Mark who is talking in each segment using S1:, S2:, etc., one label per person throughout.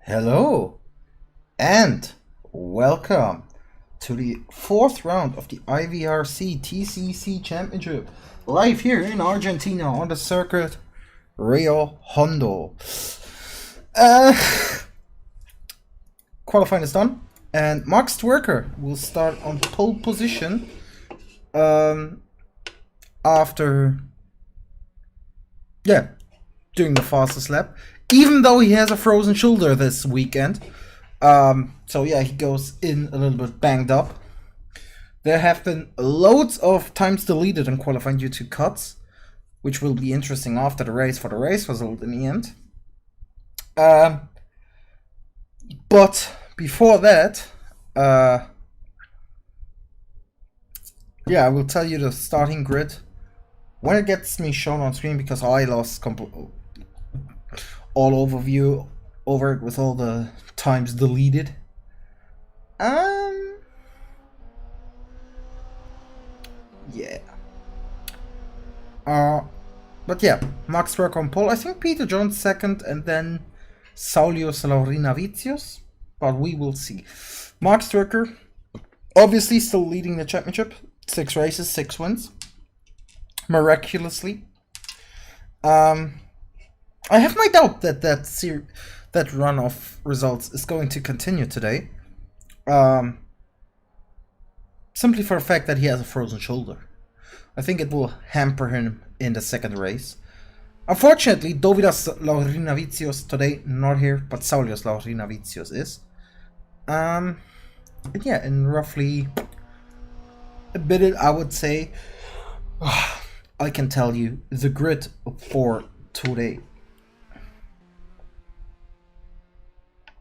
S1: Hello and welcome to the fourth round of the IVRC TCC Championship, live here in Argentina on the circuit Rio Hondo. Qualifying is done, and Max Twerker will start on pole position after doing the fastest lap, even though he has a frozen shoulder this weekend. So yeah, he goes in a little bit banged up. There have been loads of times deleted in qualifying due to cuts, which will be interesting after the race for the race result in the end. But before that, I will tell you the starting grid when it gets me shown on screen, because I lost all overview over it with all the times deleted. But yeah, Max Twerker on pole. I think Peter Jones second, and then Saulius Laurinavicius, but we will see. Max Twerker obviously still leading the championship. 6 races, 6 wins. Miraculously. I have my doubt that that run of results is going to continue today. Simply for the fact that he has a frozen shoulder. I think it will hamper him in the second race. Unfortunately, Dovydas Laurinavicius today not here, but Saulius Laurinavicius is. In roughly a bit, I would say, I can tell you the grid for today.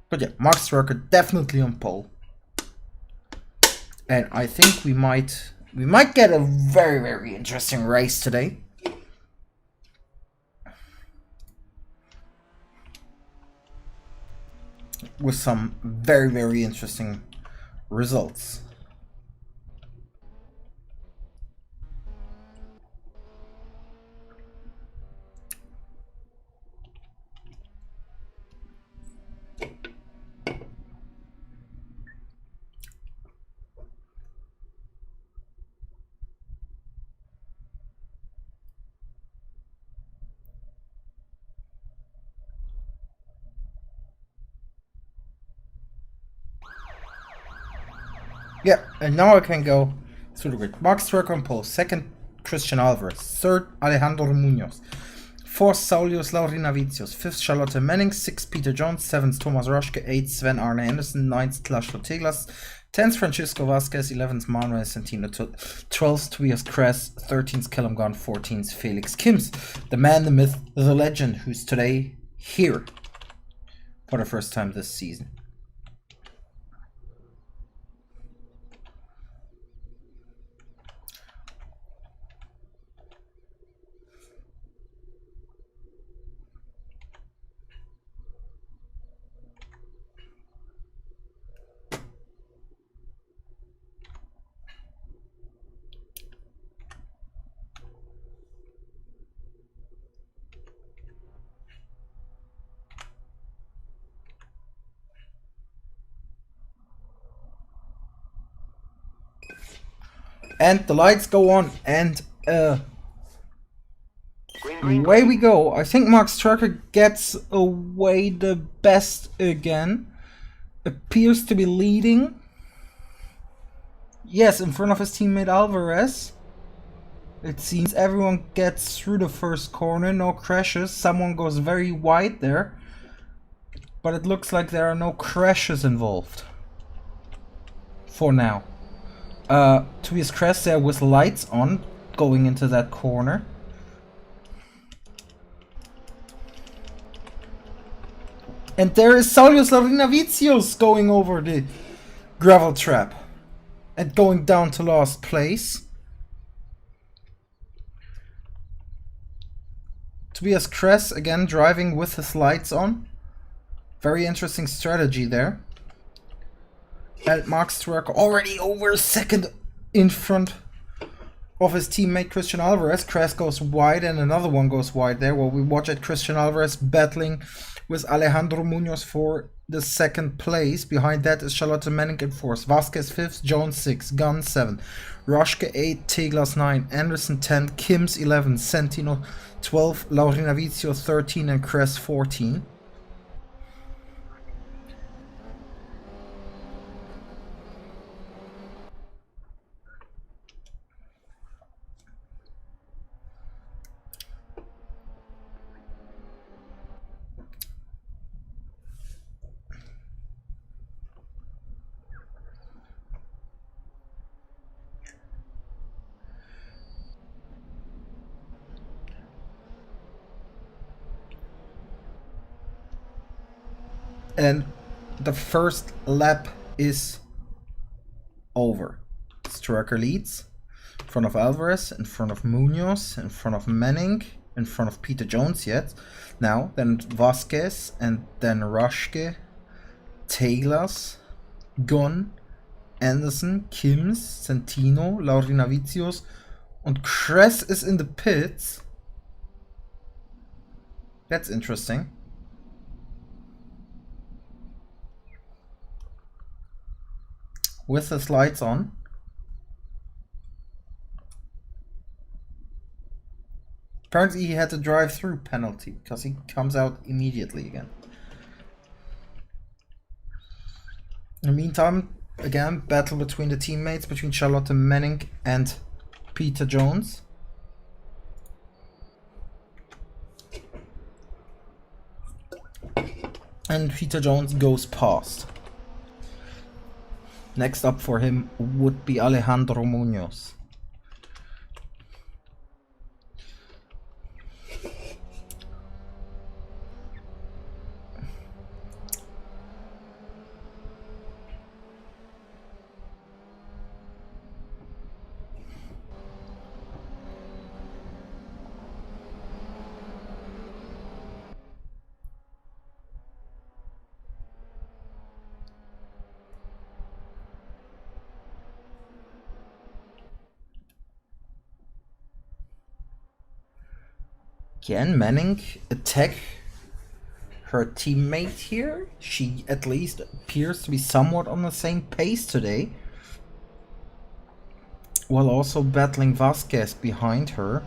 S1: But yeah, Max Twerker definitely on pole. And I think we might get a very, very interesting race today. With some very, very interesting results. Yeah, and now I can go through the grid. Max Twerker on pole, second Christian Alvarez, third Alejandro Munoz, fourth Saulius Laurinavicius, fifth Charlotte Manning, sixth Peter Jones, seventh Thomas Ruschke, eighth Sven Arne Andersen, ninth Laszlo Teglas, 10th Francisco Vasquez, 11th Manuel Santino, 12th Tobias Kress, 13th Callum Gunn, 14th Felix Kims, the man, the myth, the legend, who's today here for the first time this season. And the lights go on, and away we go. I think Max Twerker gets away the best again. Appears to be leading. Yes, in front of his teammate Alvarez. It seems everyone gets through the first corner, no crashes. Someone goes very wide there. But it looks like there are no crashes involved. For now. Tobias Kress there with lights on, going into that corner. And there is Saulius Laurinavicius going over the gravel trap and going down to last place. Tobias Kress again driving with his lights on. Very interesting strategy there. And Max Twerker already over second in front of his teammate Christian Alvarez. Kress goes wide and another one goes wide there. Well, we watch at Christian Alvarez battling with Alejandro Munoz for the second place. Behind that is Charlotte Manning in 4th, Vasquez 5th, Jones 6th, Gunn 7, Roschke 8, Teglas 9, Anderson 10, Kims 11, Santino 12, Laurina Vizio 13, and Kress 14. And the first lap is over. Striker leads. In front of Alvarez, in front of Munoz, in front of Manning, in front of Peter Jones yet. Now, then Vasquez, and then Roschke, Teglas, Gunn, Anderson, Kims, Santino, Laurinavicius, and Kress is in the pits. That's interesting. With his lights on. Apparently he had a drive-through penalty because he comes out immediately again. In the meantime, again, battle between the teammates, between Charlotte Manning and Peter Jones. And Peter Jones goes past. Next up for him would be Alejandro Munoz. Can Manning attack her teammate here? She at least appears to be somewhat on the same pace today, while also battling Vasquez behind her.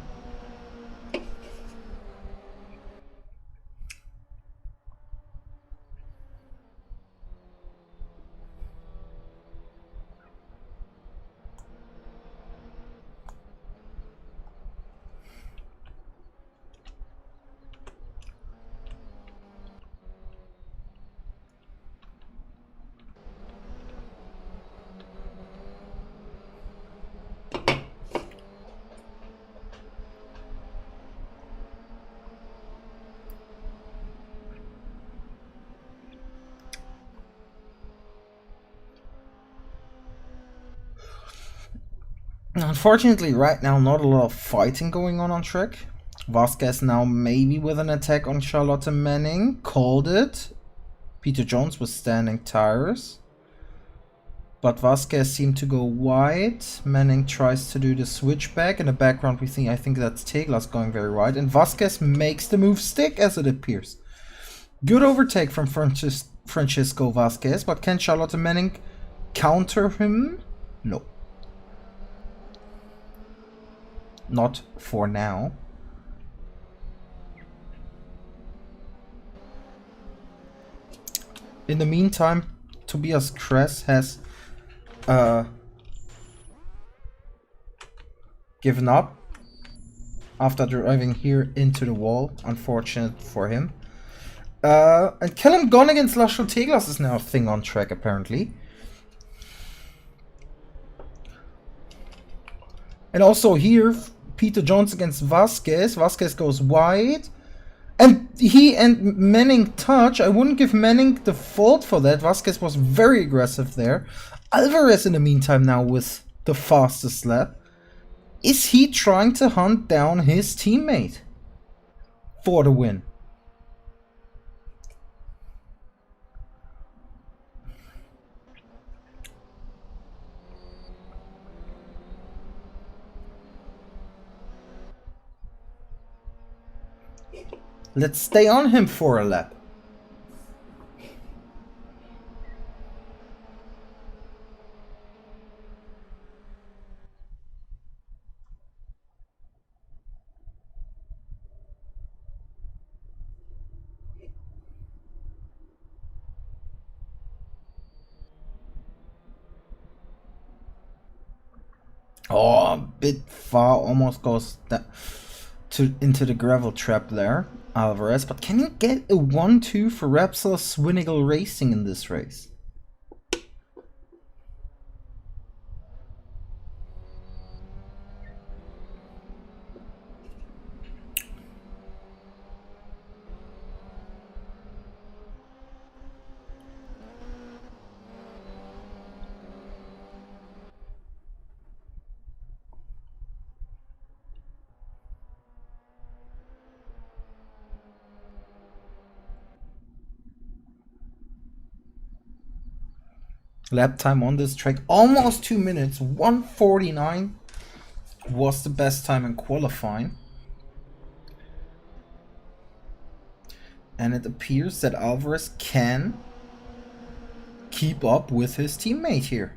S1: Unfortunately, right now, not a lot of fighting going on track. Vasquez now maybe with an attack on Charlotte Manning. Called it. Peter Jones was standing tires. But Vasquez seemed to go wide. Manning tries to do the switchback. In the background, I think that's Teglas going very wide. And Vasquez makes the move stick, as it appears. Good overtake from Francisco Vasquez. But can Charlotte Manning counter him? No. Not for now. In the meantime, Tobias Kress has given up after driving here into the wall. Unfortunate for him. And Kellen Gunn against Laszlo Teglas is now a thing on track, apparently. And also here, Peter Jones against Vasquez. Vasquez goes wide. And he and Manning touch. I wouldn't give Manning the fault for that. Vasquez was very aggressive there. Alvarez in the meantime now with the fastest lap. Is he trying to hunt down his teammate for the win? Let's stay on him for a lap. a bit far, almost goes into the gravel trap there, Alvarez. But can you get a 1-2 for Repsol Swinigal Racing in this race? Lap time on this track, almost 2 minutes, 1:49 was the best time in qualifying. And it appears that Alvarez can keep up with his teammate here.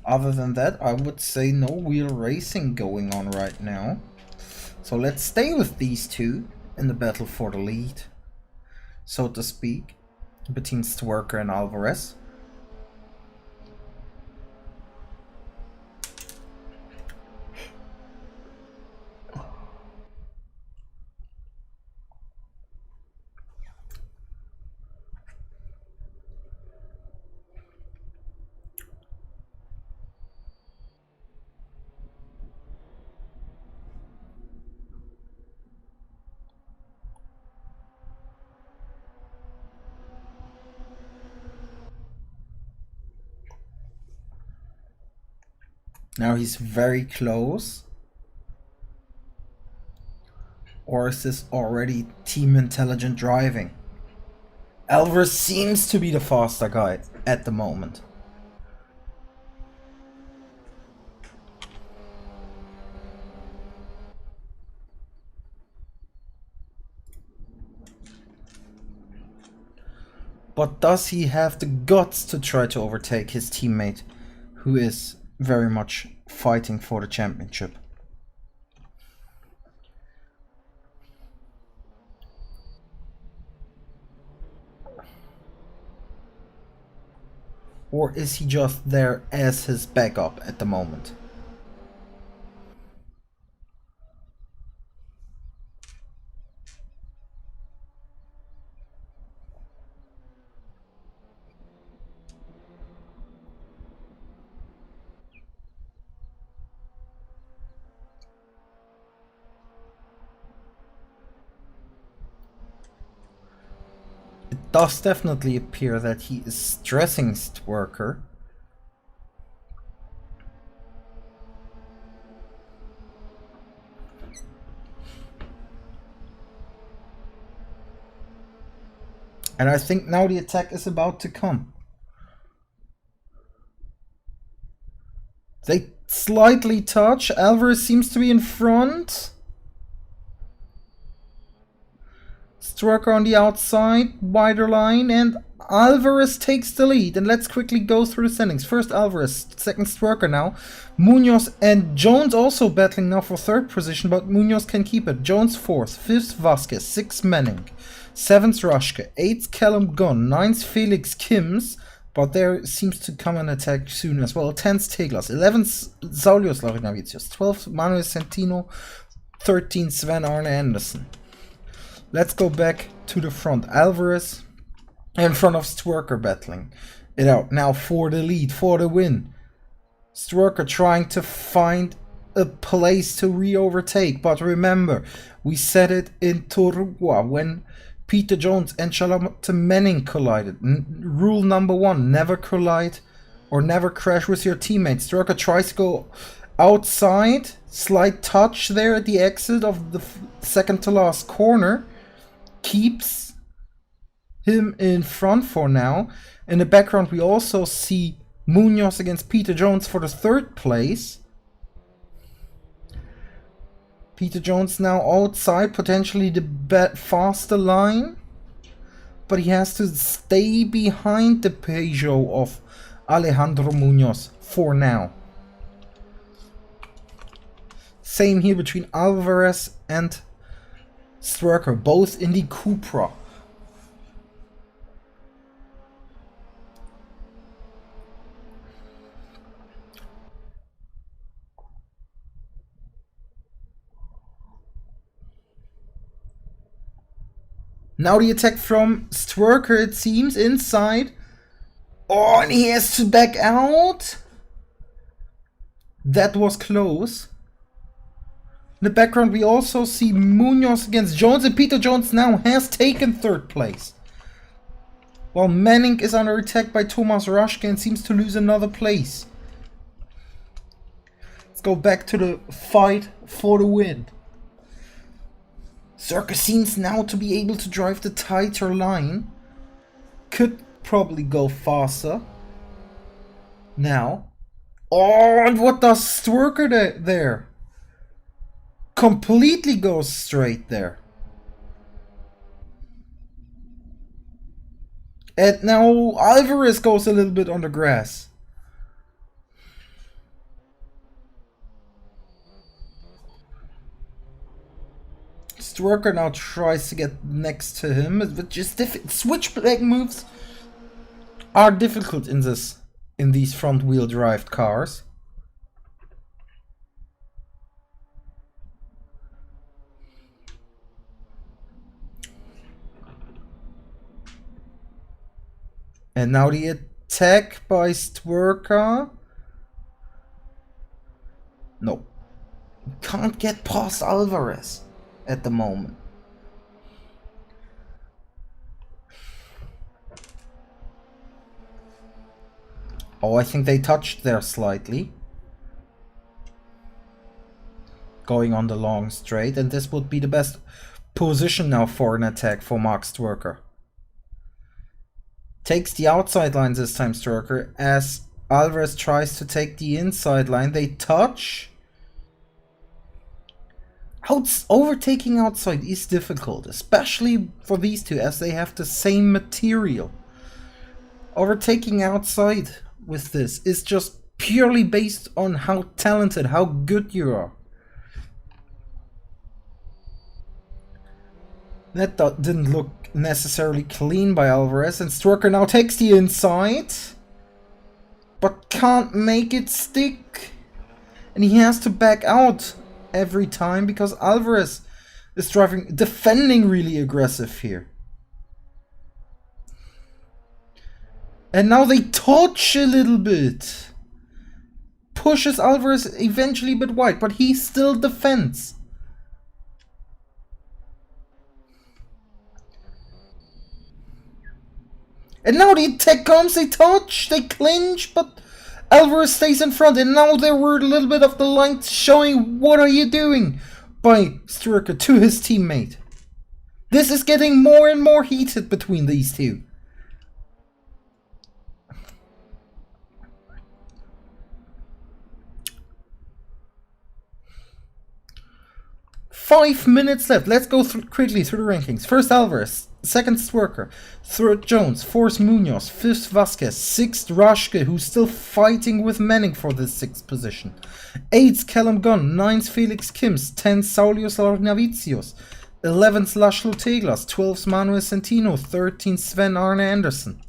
S1: Other than that, I would say no real racing going on right now. So let's stay with these two in the battle for the lead, so to speak, between Stwerker and Alvarez. Now he's very close. Or is this already team intelligent driving? Alvarez seems to be the faster guy at the moment. But does he have the guts to try to overtake his teammate, who is very much fighting for the championship? Or is he just there as his backup at the moment? It does definitely appear that he is stressing Stwerker. And I think now the attack is about to come. They slightly touch. Alvarez seems to be in front. Stwerker on the outside, wider line, and Alvarez takes the lead. And let's quickly go through the standings. First Alvarez, second Stwerker now. Munoz and Jones also battling now for third position, but Munoz can keep it. Jones fourth, fifth Vasquez, sixth Manning, seventh Rushke, eighth Callum Gunn, ninth Felix Kims, but there seems to come an attack soon as well. 10th Teglas, 11th Saulius Laurinavicius, 12th Manuel Centino, 13th Sven Arne Anderson. Let's go back to the front. Alvarez in front of Stwerker battling it out now for the lead, for the win. Stwerker trying to find a place to re-overtake, but remember, we said it in Torugua when Peter Jones and Charlotte Manning collided. Rule number 1, never collide or never crash with your teammates. Stwerker tries to go outside, slight touch there at the exit of the second to last corner. Keeps him in front for now. In the background we also see Munoz against Peter Jones for the third place. Peter Jones now outside, potentially the faster line, but he has to stay behind the Peugeot of Alejandro Munoz for now. Same here between Alvarez and Stwerker, both in the Cupra. Now the attack from Stwerker, it seems, inside. Oh, and he has to back out. That was close. In the background, we also see Munoz against Jones, and Peter Jones now has taken third place. While Manning is under attack by Thomas Rushke and seems to lose another place. Let's go back to the fight for the win. Circus seems now to be able to drive the tighter line. Could probably go faster. Now. Oh, and what does Stwerker there? Completely goes straight there. And now Alvarez goes a little bit on the grass. Stwerker now tries to get next to him, but just switchback moves are difficult in these front-wheel drive cars. And now the attack by Stwerker. No. Can't get past Alvarez at the moment. Oh, I think they touched there slightly. Going on the long straight, and this would be the best position now for an attack for Mark Stwerker. Takes the outside line this time, Stwerker, as Alvarez tries to take the inside line. They touch. Overtaking outside is difficult, especially for these two, as they have the same material. Overtaking outside with this is just purely based on how talented, how good you are. That didn't look necessarily clean by Alvarez, and Stwerker now takes the inside, but can't make it stick. And he has to back out every time because Alvarez is defending really aggressive here. And now they touch a little bit. Pushes Alvarez eventually a bit wide, but he still defends. And now the attack comes, they touch, they clinch, but Alvarez stays in front. And now there were a little bit of the line showing what are you doing by Stwerker to his teammate. This is getting more and more heated between these two. Five minutes left. Let's go quickly through the rankings. First Alvarez, second Stwerker, third Jones, fourth Munoz, fifth Vasquez, sixth Rushke, who's still fighting with Manning for this sixth position, eighth Callum Gunn, ninth Felix Kims, 10th Saulius Larnavicius, 11th Laszlo Teglas, 12th Manuel Centino, 13th Sven Arne Anderson.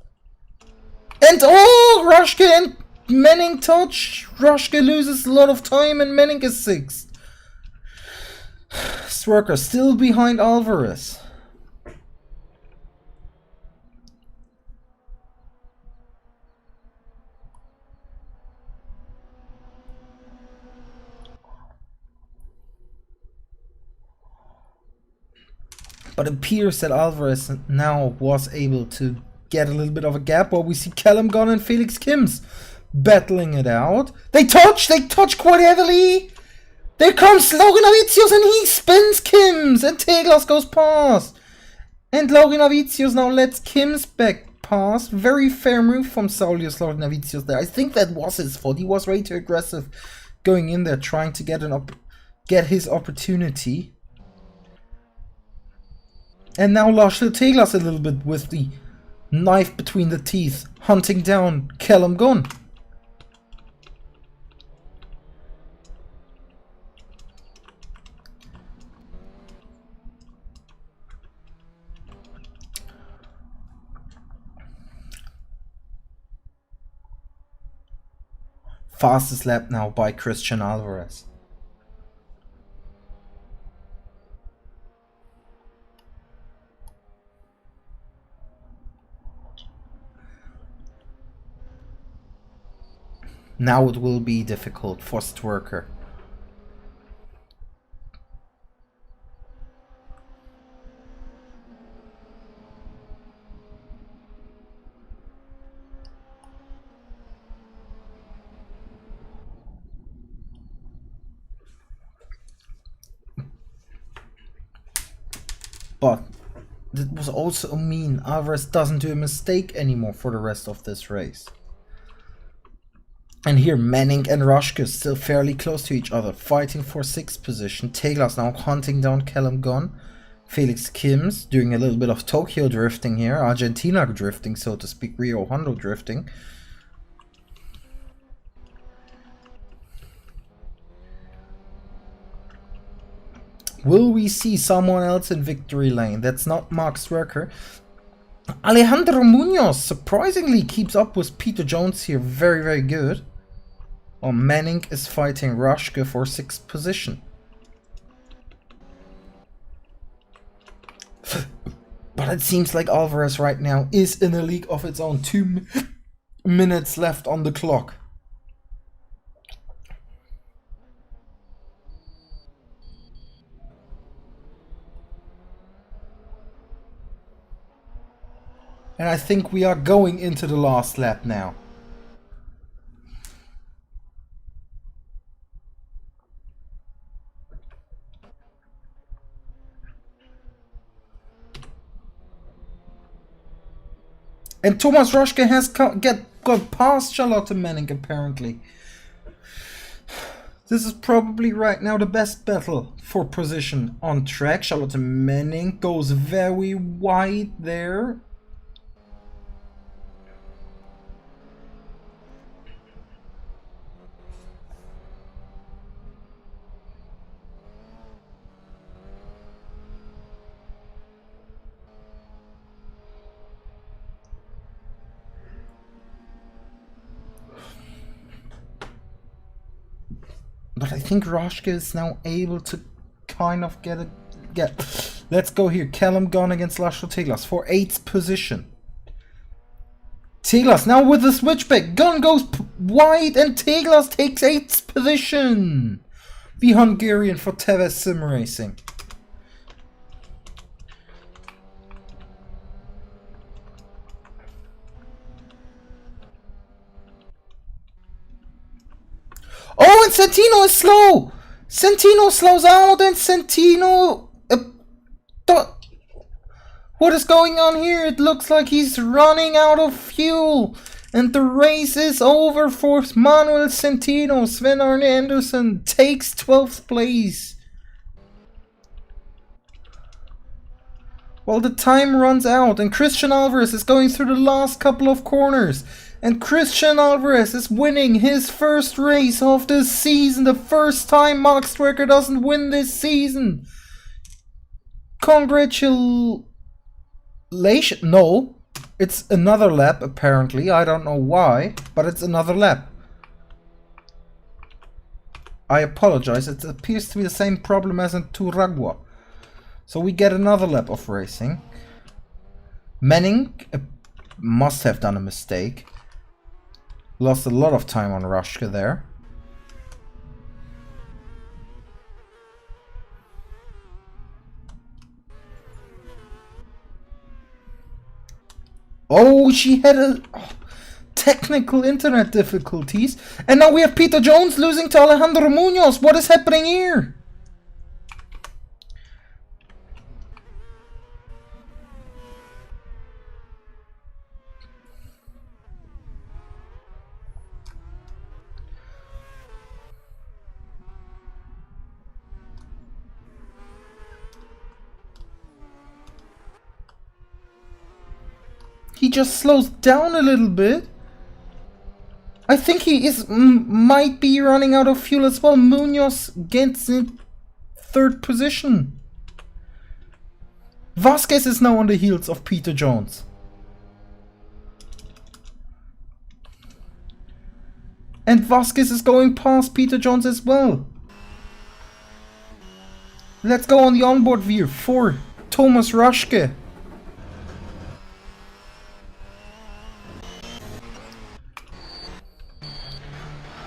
S1: And oh, Rushke and Manning touch. Rushke loses a lot of time and Manning is sixth. Stwerker still behind Alvarez. But it appears that Alvarez now was able to get a little bit of a gap, while we see Callum Gunn and Felix Kims battling it out. They touch quite heavily. There comes Laurinavicius and he spins Kims, and Teglas goes past. And Laurinavicius now lets Kims back past. Very fair move from Saulius Laurinavicius there. I think that was his fault. He was way too aggressive going in there, trying to get his opportunity. And now Laszlo Teglas a little bit with the knife between the teeth, hunting down Callum Gunn. Fastest lap now by Christian Alvarez. Now it will be difficult for Stwerker. But that was also mean. Alvarez doesn't do a mistake anymore for the rest of this race. And here Manning and Rushke still fairly close to each other, fighting for 6th position. Tegla's now hunting down Callum Gunn. Felix Kims doing a little bit of Tokyo drifting here. Argentina drifting, so to speak. Rio Hondo drifting. Will we see someone else in victory lane? That's not Mark Stwerker. Alejandro Munoz surprisingly keeps up with Peter Jones here. Very, very good. While Manning is fighting Rushke for 6th position. But it seems like Alvarez right now is in a league of its own. 2 minutes left on the clock. And I think we are going into the last lap now. And Thomas Rushke has got past Charlotte Manning apparently. This is probably right now the best battle for position on track. Charlotte Manning goes very wide there. But I think Rushke is now able to kind of get. Let's go here. Callum Gunn against Laszlo Teglas for 8th position. Teglas now with the switchback. Gunn goes wide and Teglas takes 8th position. The Hungarian for Tevez Sim Racing. Oh, and Santino is slow! Santino slows out and Santino... what is going on here? It looks like he's running out of fuel. And the race is over for Manuel Santino. Sven Arne Anderson takes 12th place. Well, the time runs out and Christian Alvarez is going through the last couple of corners. And Christian Alvarez is winning his first race of the season. The first time Mark Stwerker doesn't win this season. Congratulations. No, it's another lap apparently. I don't know why, but it's another lap. I apologize. It appears to be the same problem as in Turagua. So we get another lap of racing. Manning must have done a mistake. Lost a lot of time on Rushke there. Oh, she had technical internet difficulties. And now we have Peter Jones losing to Alejandro Munoz. What is happening here? He just slows down a little bit. I think he might be running out of fuel as well. Munoz gets in 3rd position. Vasquez is now on the heels of Peter Jones. And Vasquez is going past Peter Jones as well. Let's go on the onboard view for Thomas Raschke.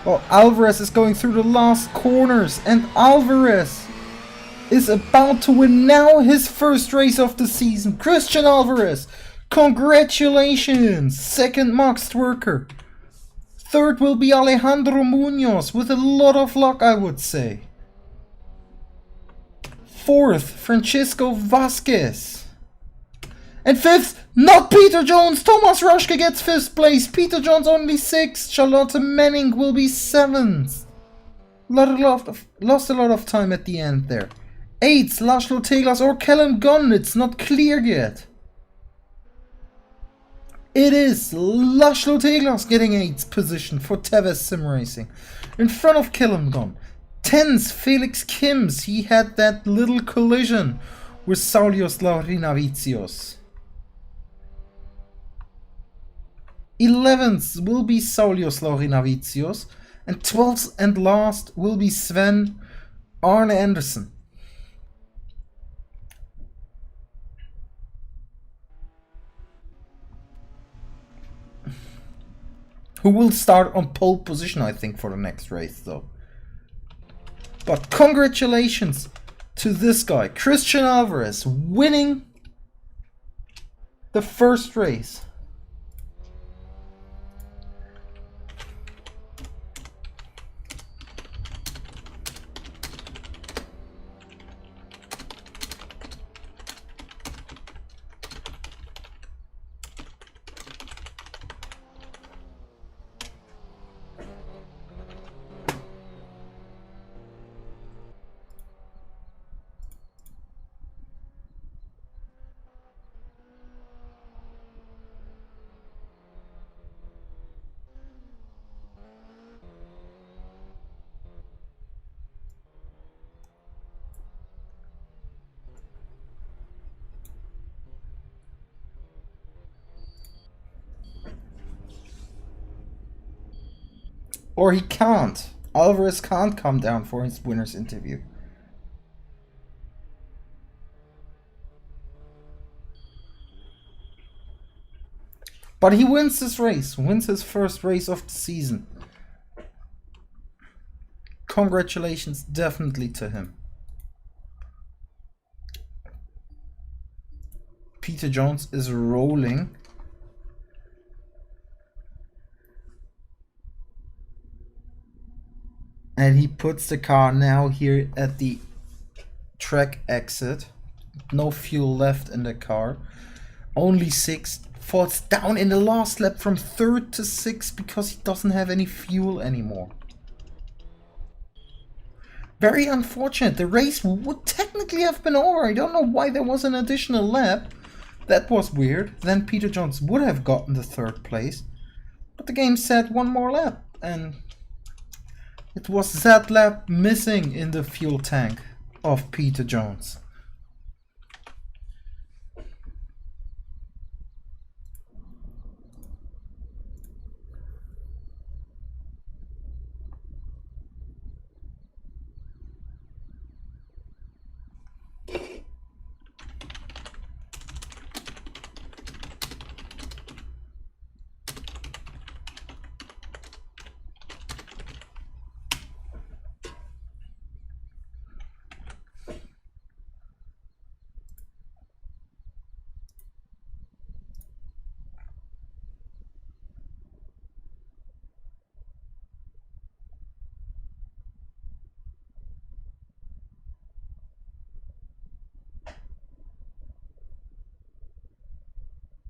S1: Oh, Alvarez is going through the last corners, and Alvarez is about to win now his first race of the season. Christian Alvarez, congratulations! Second Max Twerker. Third will be Alejandro Munoz with a lot of luck, I would say. Fourth, Francisco Vasquez. And fifth, not Peter Jones. Thomas Raschke gets fifth place. Peter Jones only sixth. Charlotte Manning will be seventh. Lost a lot of time at the end there. Eighth, Laszlo Teglas or Callum Gunn. It's not clear yet. It is Laszlo Teglas getting 8th position for Tevez Sim Racing. In front of Callum Gunn. 10th, Felix Kims. He had that little collision with Saulius Laurinavicius. 11th will be Saulius Laurinavicius. And 12th and last will be Sven Arne Andersen. Who will start on pole position, I think, for the next race, though. But congratulations to this guy, Christian Alvarez, winning the first race. Or he can't. Alvarez can't come down for his winner's interview. But he wins this race, wins his first race of the season. Congratulations definitely to him. Peter Jones is rolling. And he puts the car now here at the track exit. No fuel left in the car. Only 6th. Falls down in the last lap from 3rd to 6th because he doesn't have any fuel anymore. Very unfortunate. The race would technically have been over. I don't know why there was an additional lap. That was weird. Then Peter Jones would have gotten the 3rd place. But the game said one more lap. And it was that lap missing in the fuel tank of Peter Jones.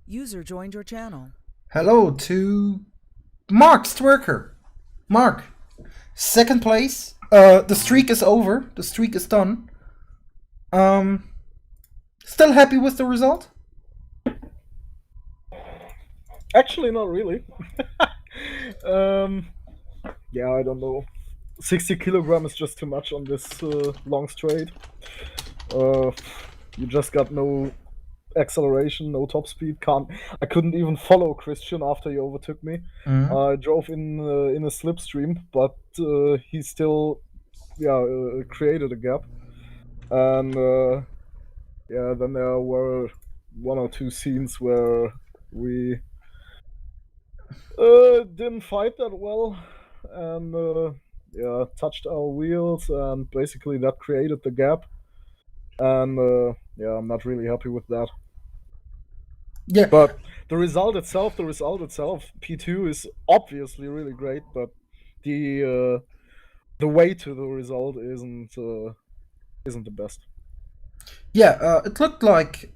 S2: User joined your channel.
S1: Hello to Mark Stwerker. Mark, 2nd place. The streak is over. The streak is done. Still happy with the result?
S3: Actually, not really. Yeah, I don't know. 60 kilograms is just too much on this long straight. You just got no acceleration, no top speed. I couldn't even follow Christian after he overtook me. I drove in a slipstream, but he still created a gap. And then there were one or two scenes where we didn't fight that well, and touched our wheels, and basically that created the gap. And I'm not really happy with that.
S1: Yeah.
S3: But the result itself, P2 is obviously really great, but the way to the result isn't the best.
S1: Yeah, it looked like,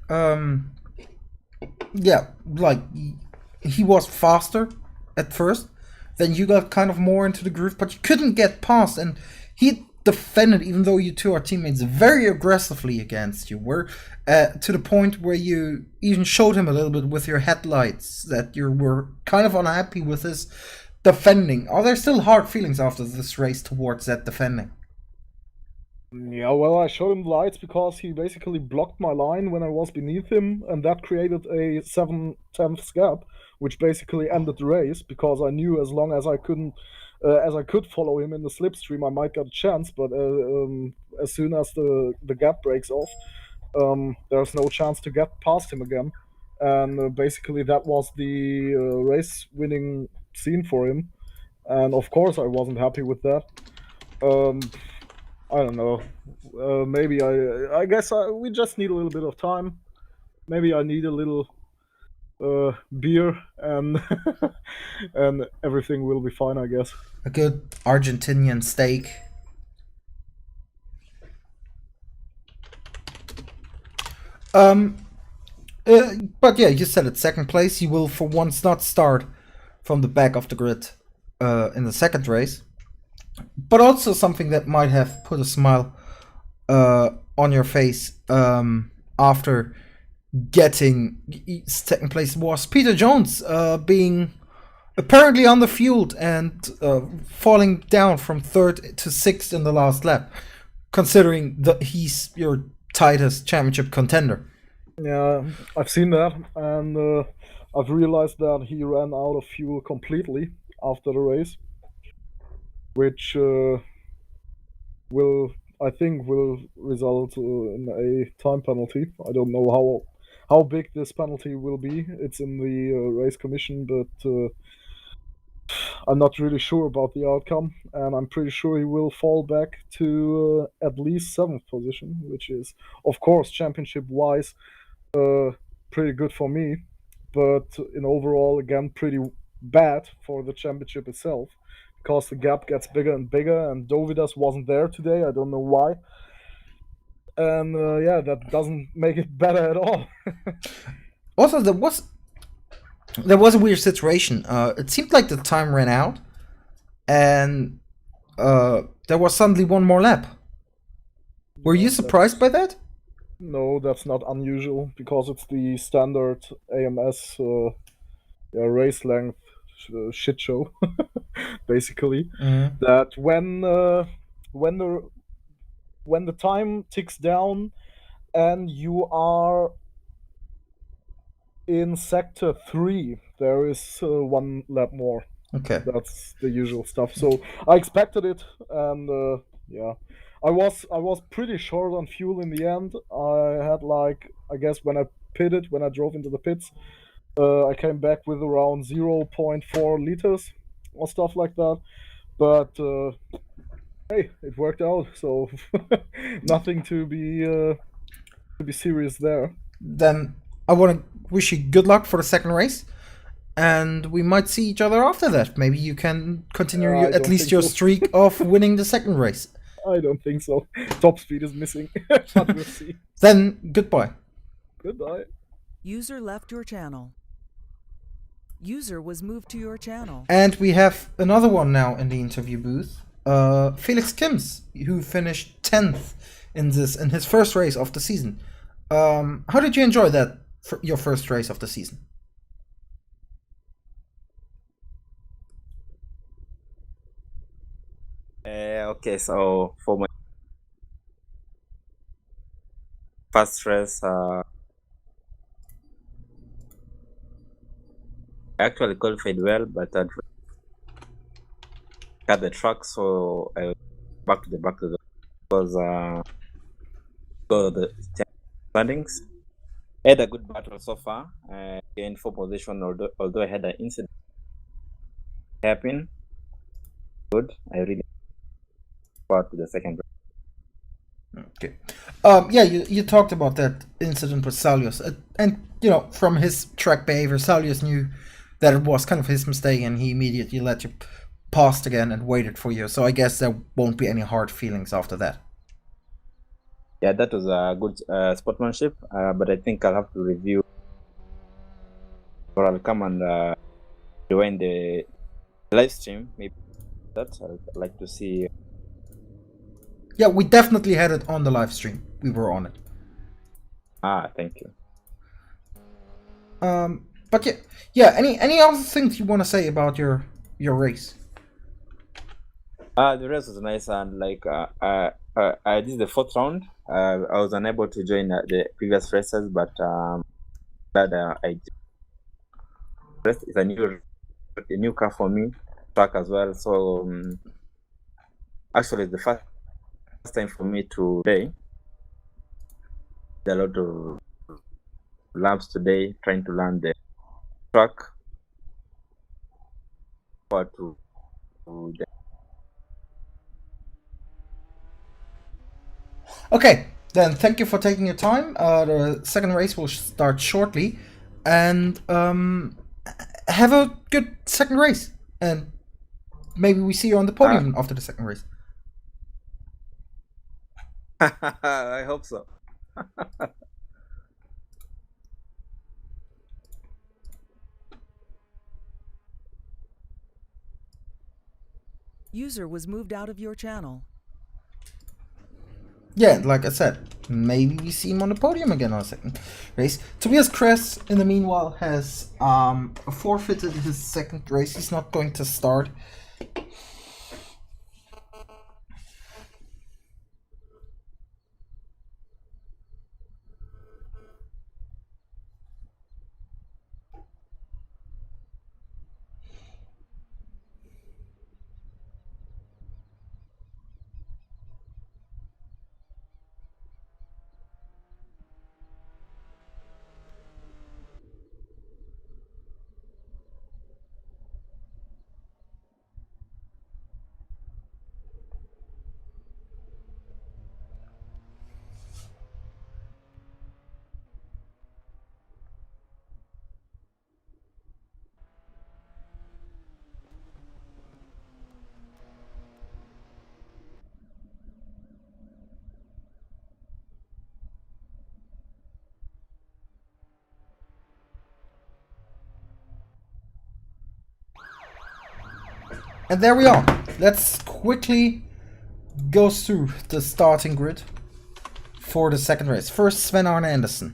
S1: he was faster at first. Then you got kind of more into the groove, but you couldn't get past, and he defended, even though you two are teammates, very aggressively against you. To the point where you even showed him a little bit with your headlights that you were kind of unhappy with his defending. Are there still hard feelings after this race towards that defending?
S3: Yeah, well, I showed him the lights because he basically blocked my line when I was beneath him, and that created a 7/10 gap, which basically ended the race, because I knew as long as I could follow him in the slipstream, I might get a chance. But as soon as the gap breaks off, there's no chance to get past him again. And basically that was the race-winning scene for him, and of course I wasn't happy with that. I don't know. Maybe I guess we just need a little bit of time. Maybe I need a little beer, and and everything will be fine, I guess.
S1: A good Argentinian steak. But yeah, you said it. Second place. You will for once not start from the back of the grid in the second race. But also something that might have put a smile on your face after getting second place was Peter Jones being apparently underfueled and falling down from third to sixth in the last lap, considering that he's your tightest championship contender.
S3: Yeah, I've seen that, and I've realized that he ran out of fuel completely after the race, which I think will result in a time penalty. I don't know how big this penalty will be. It's in the race commission, but I'm not really sure about the outcome, and I'm pretty sure he will fall back to at least 7th position, which is, of course, championship-wise, pretty good for me, but in overall, again, pretty bad for the championship itself, because the gap gets bigger and bigger, and Dovidas wasn't there today. I don't know why. And that doesn't make it better at all.
S1: Also, there was a weird situation. It seemed like the time ran out, and there was suddenly one more lap. Were you surprised by that?
S3: No, that's not unusual, because it's the standard AMS race length shit show, basically. That when the time ticks down and you are in sector 3, there is one lap more.
S1: Okay.
S3: That's the usual stuff. So I expected it, and I was pretty short on fuel in the end. I had, like, I guess when I drove into the pits, I came back with around 0.4 liters or stuff like that. But hey, it worked out, so nothing to be serious there.
S1: Then I want to wish you good luck for the second race, and we might see each other after that. Maybe you can continue at least your streak of winning the second race.
S3: I don't think so. Top speed is missing, but we'll see.
S1: Then goodbye.
S3: Goodbye.
S2: User left your channel. User was moved to your channel.
S1: And we have another one now in the interview booth. Felix Kims, who finished 10th in his first race of the season. How did you enjoy that for your first race of the season?
S4: Okay, so for my first race, I actually qualified well, but I got the track, so I was back to the because the standings. I had a good battle so far. I gained 4 position, although I had an incident happen. Good. I really got to the second round.
S1: Okay. Yeah, you talked about that incident with Salius, and you know, from his track behavior, Salius knew that it was kind of his mistake, and he immediately let you past again and waited for you. So I guess there won't be any hard feelings after that.
S4: Yeah, that was a good sportsmanship, but I think I'll have to review, or I'll come and join the live stream. Maybe that I'd like to see.
S1: Yeah, we definitely had it on the live stream. We were on it.
S4: Thank you.
S1: But yeah. Any other things you want to say about your race?
S4: The race was nice, and like I did the 4th round. I was unable to join the previous races, but glad I rest is a new car for me, track as well. So actually, it's the first time for me to play. A lot of laps today, trying to learn the track.
S1: Okay, then thank you for taking your time. The second race will start shortly, and have a good second race, and maybe we see you on the podium after the second race.
S4: I hope so.
S2: User was moved out of your channel.
S1: Yeah, like I said, maybe we see him on the podium again on the second race. Tobias Kress, in the meanwhile, has forfeited his second race. He's not going to start. And there we are. Let's quickly go through the starting grid for the second race. First, Sven Arne Andersen.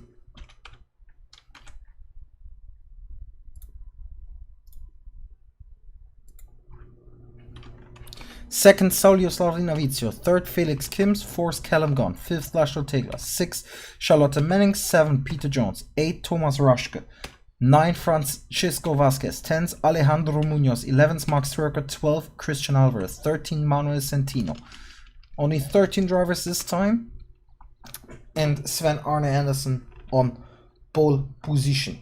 S1: Second, Saulio Slavinavizio. Third, Felix Kims. Fourth, Callum Gunn. Fifth, Laszlo Tegler. Sixth, Charlotte Manning. 7, Peter Jones. 8, Thomas Raschke. 9, Francisco Vasquez. 10th, Alejandro Munoz. 11th, Max Twerker. 12, Christian Alvarez. 13, Manuel Centino. Only 13 drivers this time. And Sven Arne Andersen on pole position.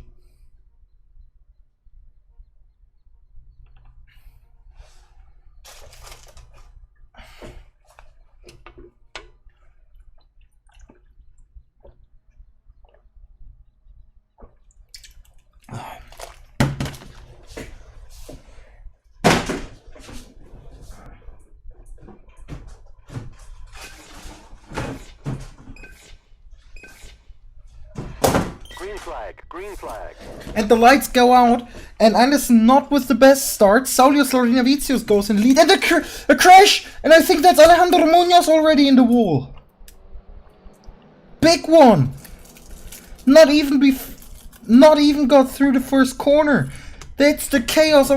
S5: Green flag.
S1: And the lights go out, and Anderson not with the best start. Saulio Slavinavicius goes in the lead, and a crash! And I think that's Alejandro Munoz already in the wall. Big one! Not even got through the first corner. That's the chaos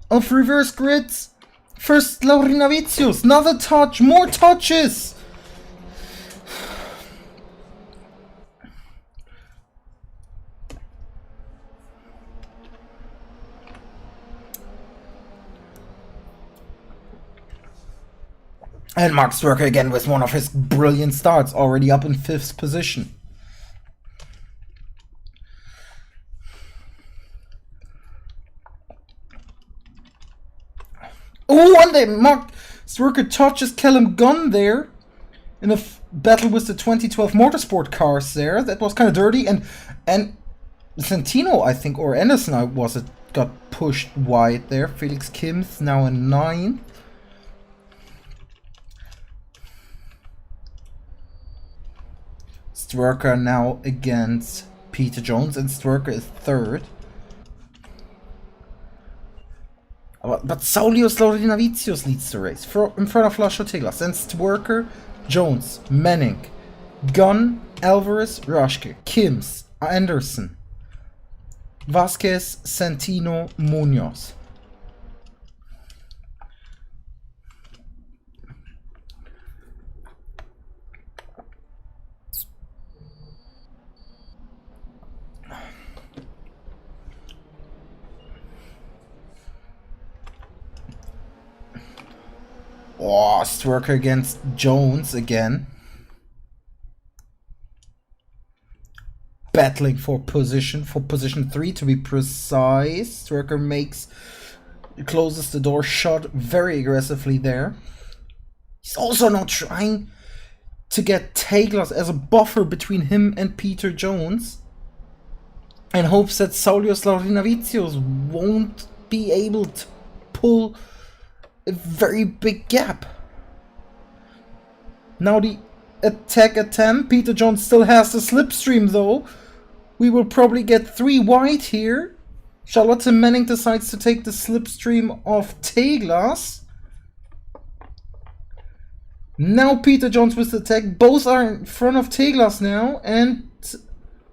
S1: of reverse grids. First Laurinavicius, another touch, more touches! And Mark Stwerker again with one of his brilliant starts, already up in 5th position. Oh, and then Mark Stwerker touches Callum Gunn there in a battle with the 2012 Motorsport cars there. That was kind of dirty. And Santino, I think, or Anderson, was it, got pushed wide there. Felix Kim's now in 9th. Stwerker now against Peter Jones, and Stwerker is 3rd. But Saulius Laurinavicius leads the race in front of Lascio Teglas. Then Stwerker, Jones, Manning, Gunn, Alvarez, Raschke, Kims, Anderson, Vasquez, Santino, Munoz. Oh, Stwerker against Jones again. Battling for position 3 to be precise. Stwerker closes the door shut very aggressively there. He's also now trying to get Teglas as a buffer between him and Peter Jones, and hopes that Saulius Laurinavicius won't be able to pull a very big gap. Now the attack attempt. Peter Jones still has the slipstream though. We will probably get 3 wide here. Charlotte Manning decides to take the slipstream of Teglas. Now Peter Jones with the attack. Both are in front of Teglas now, and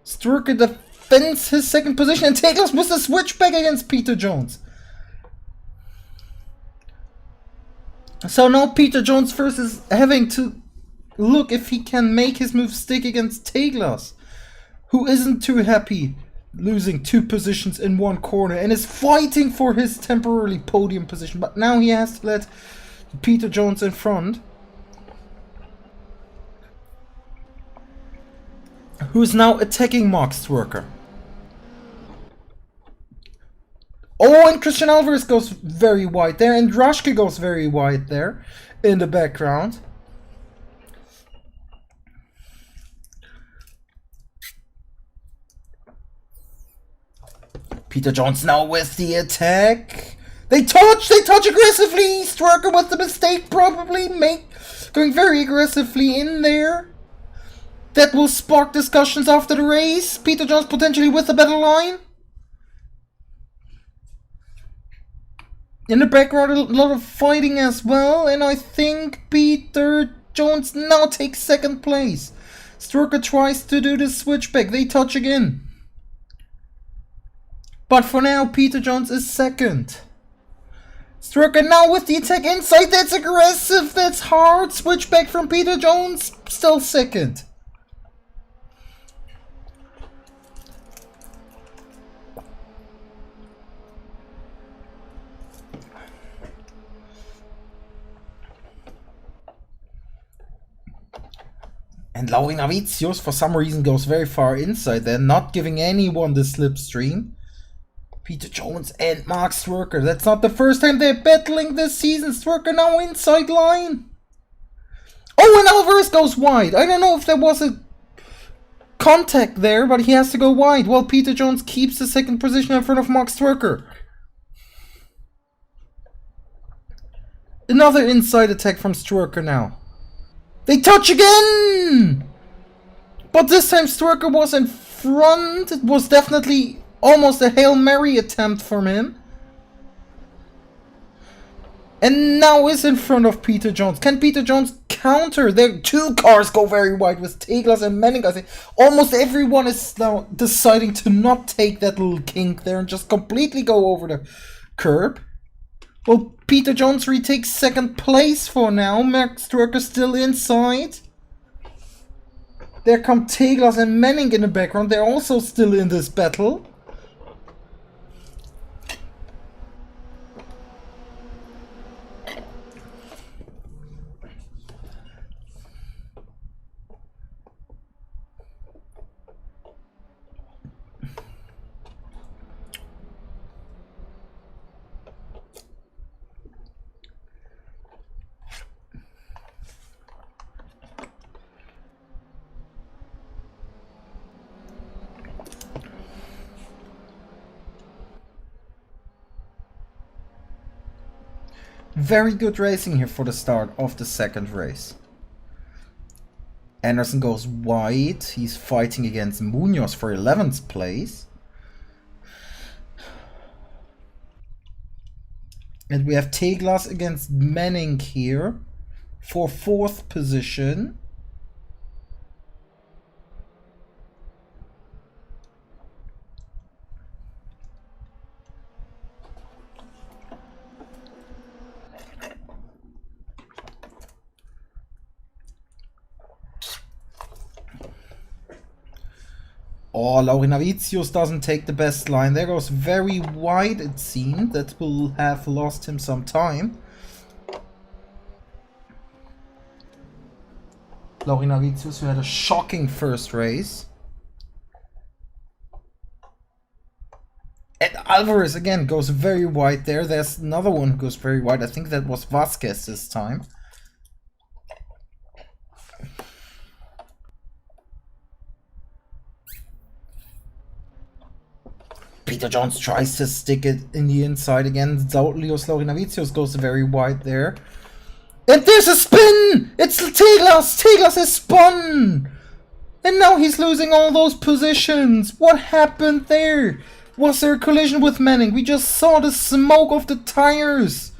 S1: Stwerker defends his 2nd position, and Teglas with the switchback against Peter Jones. So now Peter Jones first is having to look if he can make his move stick against Teglas, who isn't too happy losing 2 positions in one corner and is fighting for his temporarily podium position. But now he has to let Peter Jones in front, who is now attacking Mark Stwerker. Oh, and Christian Alvarez goes very wide there, and Raschke goes very wide there in the background. Peter Jones now with the attack. They touch aggressively. Stwerker with the mistake, probably going very aggressively in there. That will spark discussions after the race. Peter Jones potentially with the battle line. In the background, a lot of fighting as well, and I think Peter Jones now takes 2nd place. Stwerker tries to do the switchback. They touch again. But for now, Peter Jones is 2nd. Stwerker now with the attack inside. That's aggressive. That's hard. Switchback from Peter Jones. Still 2nd. And Laurinavicius for some reason goes very far inside there, not giving anyone the slipstream. Peter Jones and Mark Stwerker. That's not the first time they're battling this season. Stwerker now inside line. Oh, and Alvarez goes wide. I don't know if there was a contact there, but he has to go wide. While Peter Jones keeps the 2nd position in front of Mark Stwerker. Another inside attack from Stwerker now. They touch again! But this time Stwerker was in front. It was definitely almost a Hail Mary attempt from him. And now is in front of Peter Jones. Can Peter Jones counter? There 2 cars go very wide with Teglas and Manning. I think almost everyone is now deciding to not take that little kink there and just completely go over the curb. Well, Peter Jones retakes 2nd place for now. Mark Stwerker still inside. There come Teglas and Manning in the background. They're also still in this battle. Very good racing here for the start of the second race. Anderson goes wide. He's fighting against Munoz for 11th place. And we have Teglas against Manning here for 4th position. Oh, Laurinavicius doesn't take the best line. There goes very wide, it seemed. That will have lost him some time. Laurinavicius, who had a shocking first race. And Alvarez again goes very wide there. There's another one who goes very wide. I think that was Vasquez this time. Peter Jones tries to stick it in the inside again. Leos Laurinavicius goes very wide there. And there's a spin! It's Teglas! Teglas has spun! And now he's losing all those positions. What happened there? Was there a collision with Manning? We just saw the smoke of the tires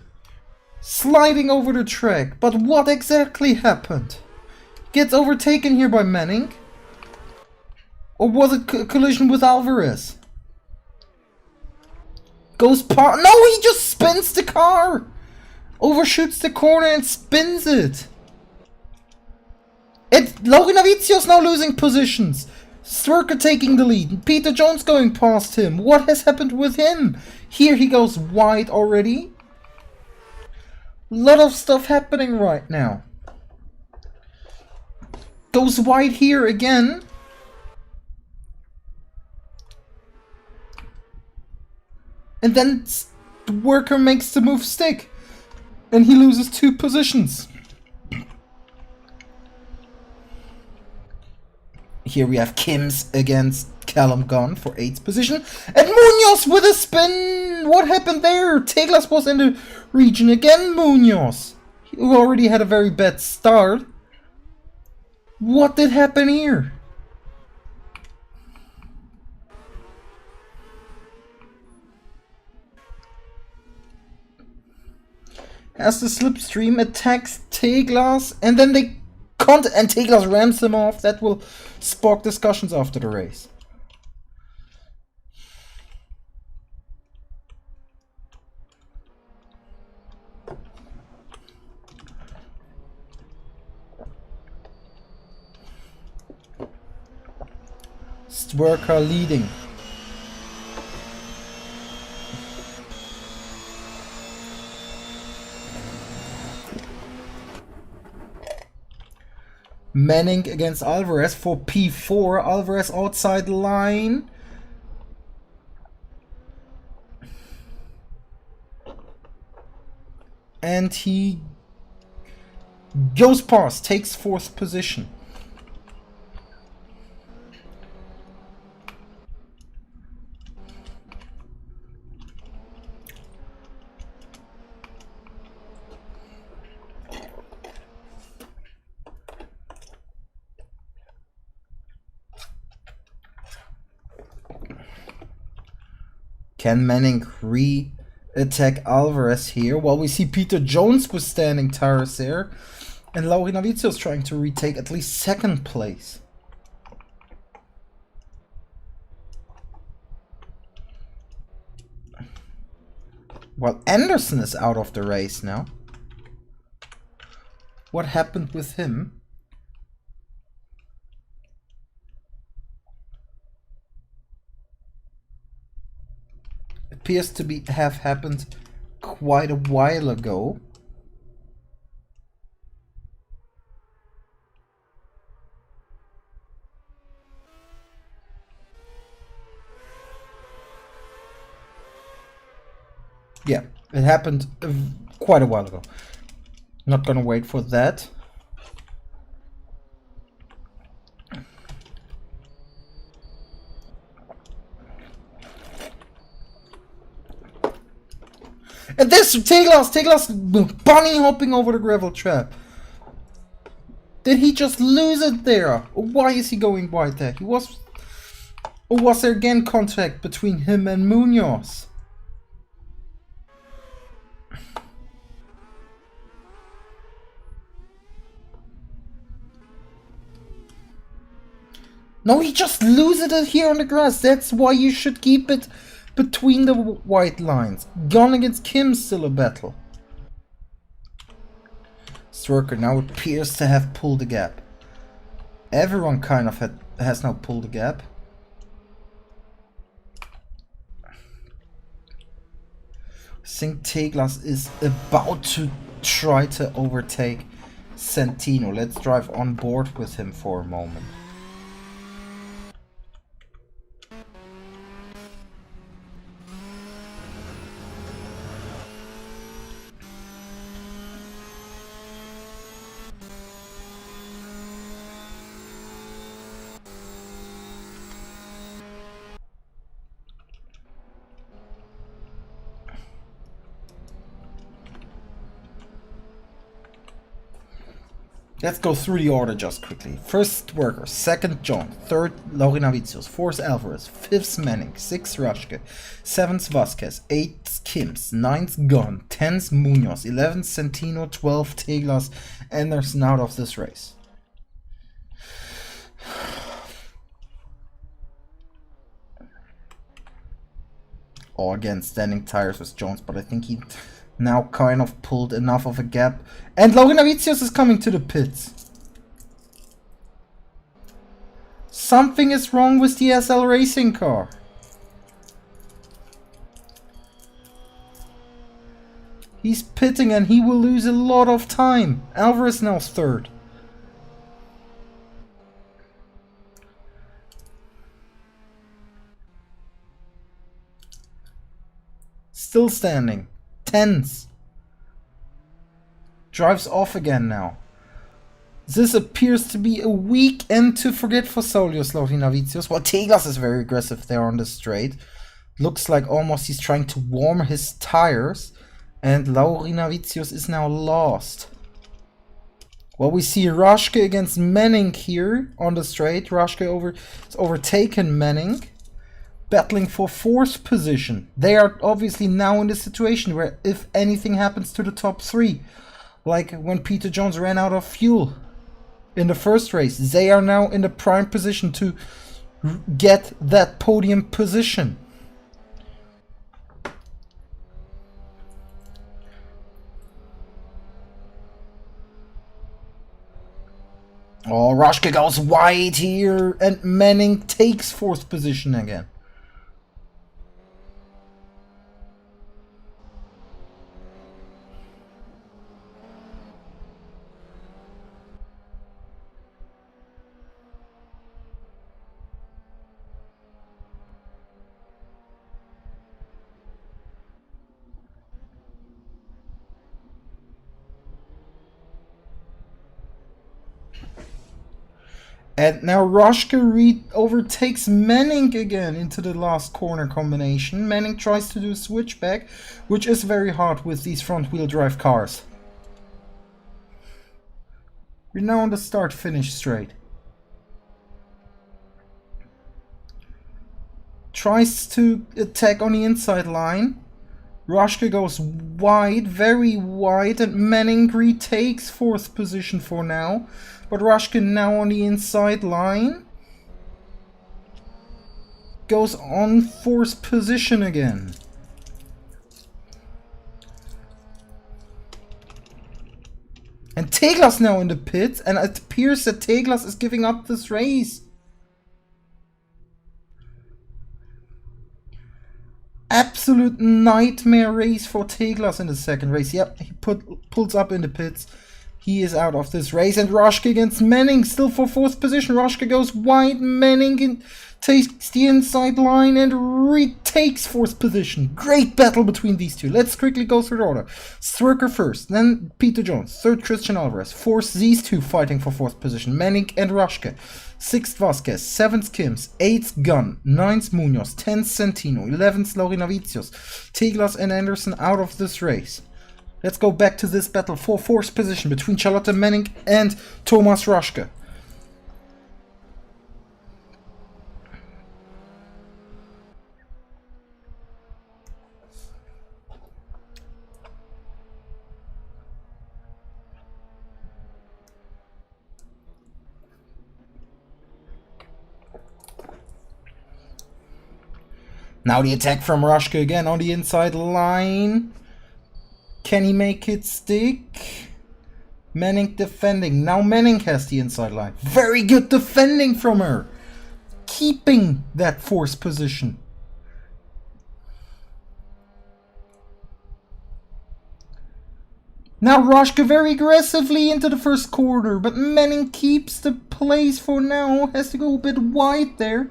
S1: sliding over the track. But what exactly happened? Gets overtaken here by Manning? Or was it a collision with Alvarez? Goes past. No, he just spins the car! Overshoots the corner and spins it! Laurinavicius now losing positions. Stwerker taking the lead. Peter Jones going past him. What has happened with him? Here he goes wide already. Lot of stuff happening right now. Goes wide here again. And then the worker makes the move stick. And he loses 2 positions. Here we have Kims against Callum Gunn for 8th position. And Munoz with a spin! What happened there? Teglas was in the region again, Munoz. He already had a very bad start. What did happen here? As the slipstream attacks Teglas, and then they and Teglas rams him off. That will spark discussions after the race. Stwerker leading. Manning against Alvarez for P4. Alvarez outside line. And he goes past, takes 4th position. Can Manning re-attack Alvarez here? Well, we see Peter Jones with standing tires there. And Laurinavicius trying to retake at least 2nd place. Well, Anderson is out of the race now. What happened with him? Appears to have happened quite a while ago. Yeah, it happened quite a while ago. Not gonna wait for that. And this Teglas bunny hopping over the gravel trap. Did he just lose it there? Or why is he going wide there? Or was there again contact between him and Munoz? No, he just loses it here on the grass. That's why you should keep it between the white lines. Gone against Kim, still a battle. Striker now appears to have pulled the gap. Everyone kind of has now pulled the gap. I think Teglas is about to try to overtake Santino. Let's drive on board with him for a moment. Let's go through the order just quickly. First Worker, second John, third Laurinavicius, fourth Alvarez, fifth Manning, sixth Rushke, seventh Vasquez, eighth Kims, ninth Gunn, 10th Munoz, 11th Santino, 12th Teglas, Anderson out of this race. Or again, standing tires with Jones, but I think he now kind of pulled enough of a gap. And Laurinavicius is coming to the pits. Something is wrong with the SL racing car. He's pitting and he will lose a lot of time. Alvarez now third. Still standing. Tense. Drives off again now. This appears to be a weak end to forget for Solius Laurinavicius. Well, Teglas is very aggressive there on the straight. Looks like almost he's trying to warm his tires. And Laurinavicius is now lost. Well, we see Rushke against Manning here on the straight. Rushke has overtaken Manning. Battling for fourth position. They are obviously now in the situation where if anything happens to the top three, like when Peter Jones ran out of fuel in the first race, they are now in the prime position to get that podium position. Oh, Rushke goes wide here and Manning takes fourth position again. And now Rushke overtakes Manning again into the last corner combination. Manning tries to do a switchback, which is very hard with these front-wheel drive cars. We're now on the start-finish straight. Tries to attack on the inside line. Rushke goes wide, very wide, and Manning retakes fourth position for now. But Rushke now on the inside line. Goes on fourth position again. And Teglas now in the pits, and it appears that Teglas is giving up this race. Absolute nightmare race for Teglas in the second race. Yep, he pulls up in the pits. He is out of this race. And Roschke against Manning, still for 4th position. Roschke goes wide. Manning takes the inside line and retakes 4th position. Great battle between these two. Let's quickly go through the order. Stwerker first, then Peter Jones, 3rd Christian Alvarez, 4th these two fighting for 4th position, Manning and Roschke, 6th Vasquez, 7th Kims, 8th Gunn, 9th Munoz, 10th Santino, 11th Laurinavicius, Teglas and Anderson out of this race. Let's go back to this battle for 4th position between Charlotte Manning and Thomas Roschke. Now the attack from Roschke again on the inside line. Can he make it stick? Manning defending. Now Manning has the inside line. Very good defending from her. Keeping that 4th position. Now Roschke very aggressively into the 1st corner, but Manning keeps the place for now. Has to go a bit wide there.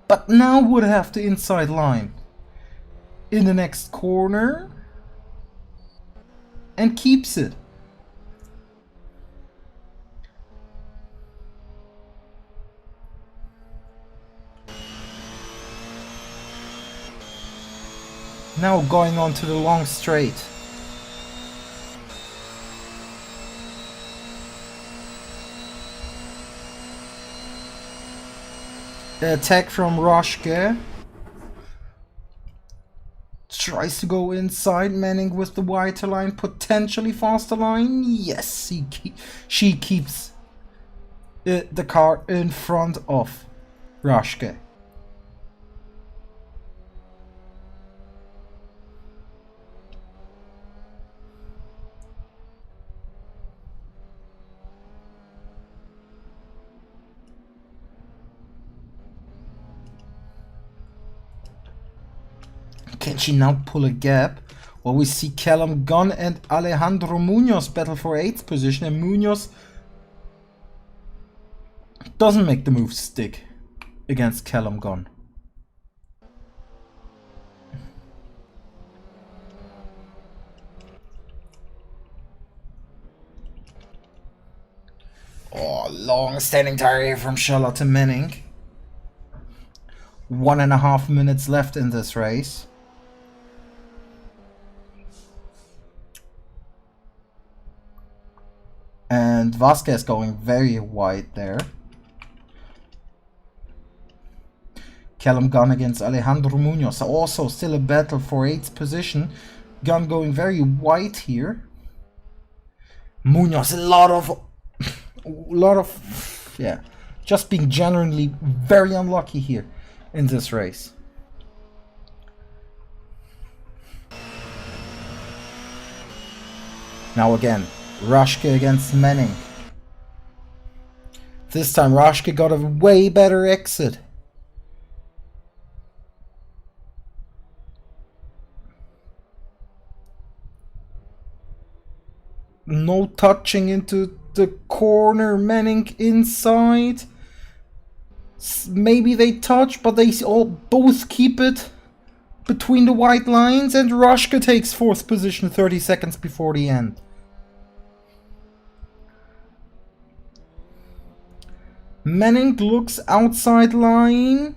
S1: But now would have the inside line. In the next corner. And keeps it. Now going on to the long straight. The attack from Roschke. Tries to go inside. Manning with the wider line, potentially faster line. Yes, she keeps the car in front of Roschke. Can she now pull a gap? Well, we see Callum Gunn and Alejandro Munoz battle for 8th position, and Munoz doesn't make the move stick against Callum Gunn. Oh, long standing tire from Charlotte Manning. 1.5 minutes left in this race. And Vasquez going very wide there. Callum Gunn against Alejandro Munoz. Also still a battle for 8th position. Gunn going very wide here. Munoz a lot of yeah, just being genuinely very unlucky here in this race. Now again, Roschke against Manning. This time Roschke got a way better exit. No touching into the corner. Manning inside. Maybe they touch, but they all both keep it between the white lines, and Roschke takes 4th position 30 seconds before the end. Manning looks outside line.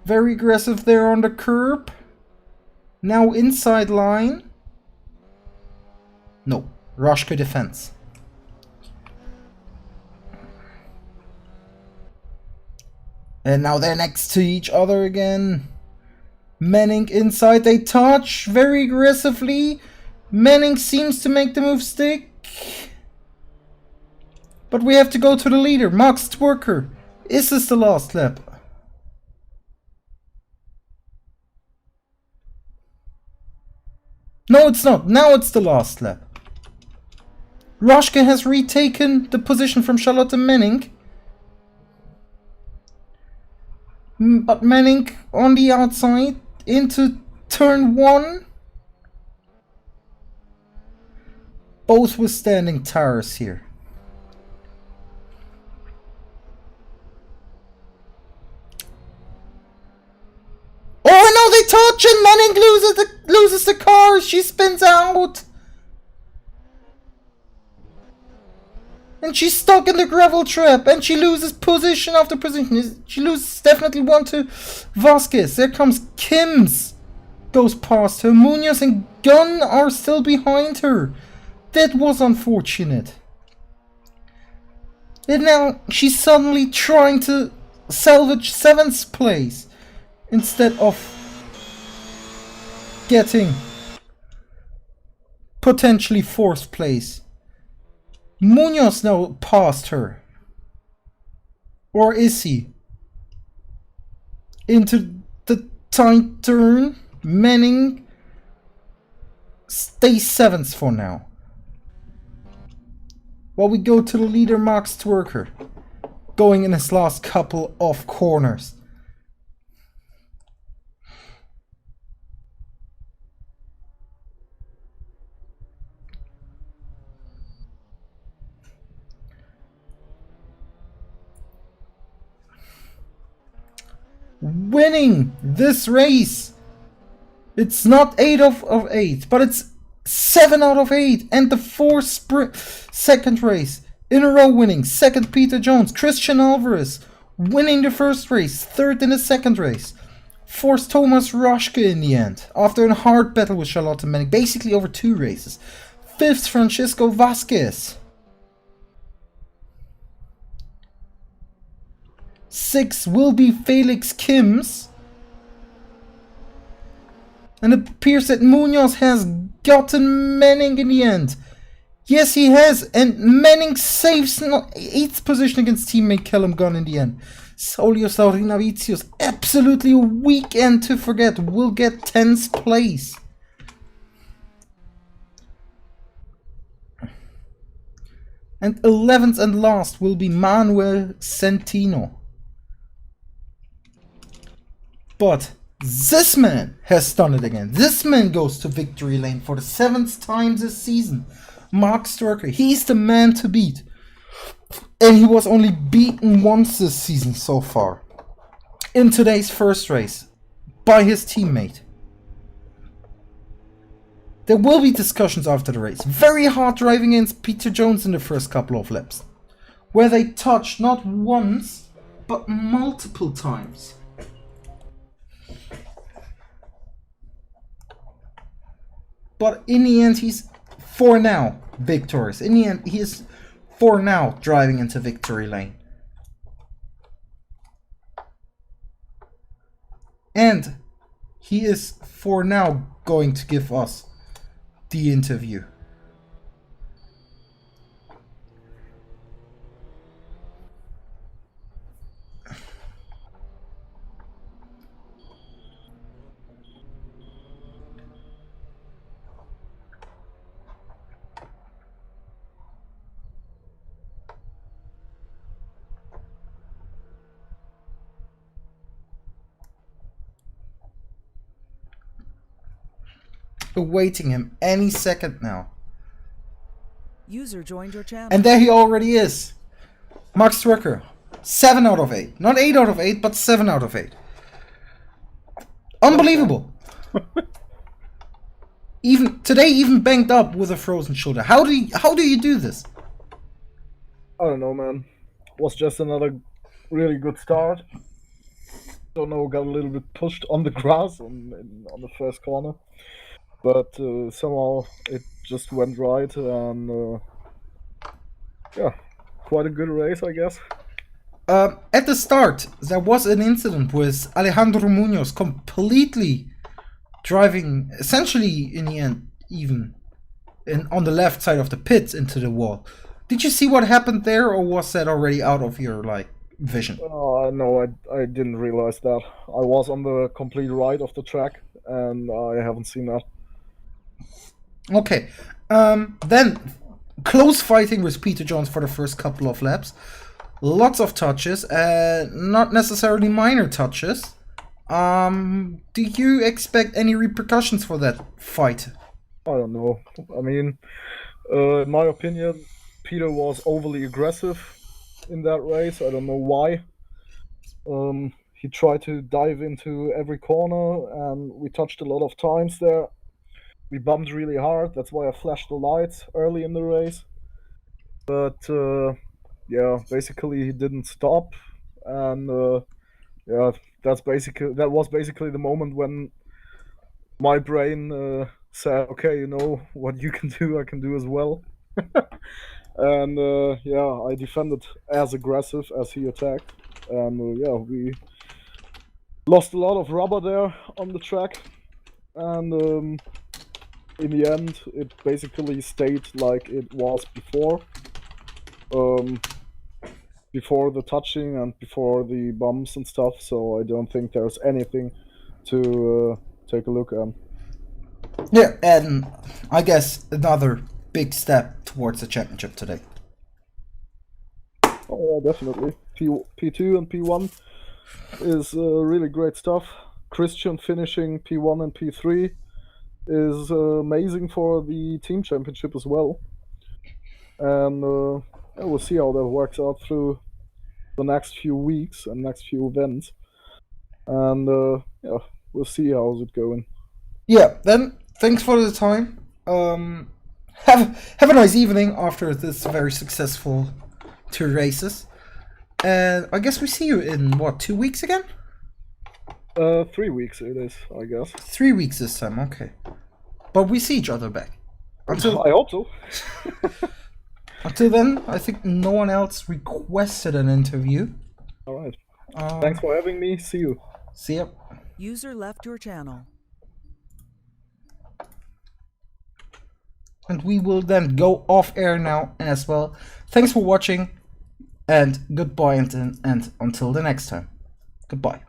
S1: Very aggressive there on the curb. Now inside line. No, Roschke defends. And now they're next to each other again. Manning inside, they touch very aggressively. Manning seems to make the move stick. But we have to go to the leader, Max Stwerker. Is this the last lap? No, it's not. Now it's the last lap. Roschke has retaken the position from Charlotte Manning. But Manning on the outside into turn 1. both withstanding tires here. Oh no, they touch and Manning loses the car. She spins out. And she's stuck in the gravel trap and she loses position after position. She loses definitely one to Vasquez. There comes Kims. Goes past her. Munoz and Gunn are still behind her. That was unfortunate. And now she's suddenly trying to salvage 7th place instead of getting potentially 4th place. Munoz now passed her. Or is he? Into the tight turn. Manning stays 7th for now. While we go to the leader Max Twerker, going in his last couple of corners. Winning this race. It's not 8 of 8, but it's 7 out of 8. And the 4th second race in a row winning. 2nd, Peter Jones. Christian Alvarez winning the 1st race. 3rd in the 2nd race. 4th, Thomas Roschke in the end. After a hard battle with Charlotte Manning. Basically over 2 races. 5th, Francisco Vasquez. 6th will be Felix Kims. And it appears that Munoz has gotten Manning in the end. Yes, he has. And Manning saves 8th position against teammate Callum Gunn in the end. Saulius Laurinavicius, absolutely a weekend to forget, will get 10th place. And 11th and last will be Manuel Centino. But this man has done it again. This man goes to victory lane for the 7th time this season. Mark Sterker, he's the man to beat. And he was only beaten once this season so far. In today's 1st race. By his teammate. There will be discussions after the race. Very hard driving against Peter Jones in the first couple of laps. Where they touched not once, but multiple times. But in the end, he's for now victorious. In the end, he is for now driving into victory lane. And he is for now going to give us the interview. Awaiting him any second now.
S2: User joined your channel.
S1: And there he already is. Max Drucker. 7 out of 8. Not 8 out of 8, but 7 out of 8. Unbelievable. Even today, even banged up with a frozen shoulder. How do you do this?
S3: I don't know, man. Was just another really good start. Don't know, got a little bit pushed on the grass on the first corner. But somehow it just went right, and yeah, quite a good race, I guess.
S1: At the start, there was an incident with Alejandro Munoz completely driving, essentially in the end, even on the left side of the pits into the wall. Did you see what happened there, or was that already out of your vision?
S3: No, I didn't realize that. I was on the complete right of the track, and I haven't seen that.
S1: Okay, then close fighting with Peter Jones for the first couple of laps. Lots of touches, not necessarily minor touches. Do you expect any repercussions for that fight?
S3: I don't know. I mean, In my opinion, Peter was overly aggressive in that race. I don't know why. He tried to dive into every corner, and we touched a lot of times there. We bumped really hard. That's why I flashed the lights early in the race. But yeah, basically he didn't stop, and yeah, that was basically the moment when my brain said, "Okay, you know what you can do, I can do as well." And yeah, I defended as aggressive as he attacked, and yeah, we lost a lot of rubber there on the track, and in the end, it basically stayed like it was before. Before the touching and before the bumps and stuff, so I don't think there's anything to take a look at.
S1: Yeah, and I guess another big step towards the championship today.
S3: Oh, yeah, definitely. P2 and P1 is really great stuff. Christian finishing P1 and P3 is amazing for the team championship as well. And yeah, we'll see how that works out through the next few weeks and next few events. And yeah, we'll see how's it going.
S1: Yeah, then thanks for the time. Have a nice evening after this very successful 2 races. And I guess we see you in what, 2 weeks again?
S3: 3 weeks it is, I guess.
S1: 3 weeks this time, okay. But we see each other back.
S3: I hope so.
S1: Until then, I think no one else requested an interview.
S3: All right. Thanks for having me. See you.
S1: See ya.
S2: User left your channel.
S1: And we will then go off air now as well. Thanks for watching, and goodbye, and until the next time. Goodbye.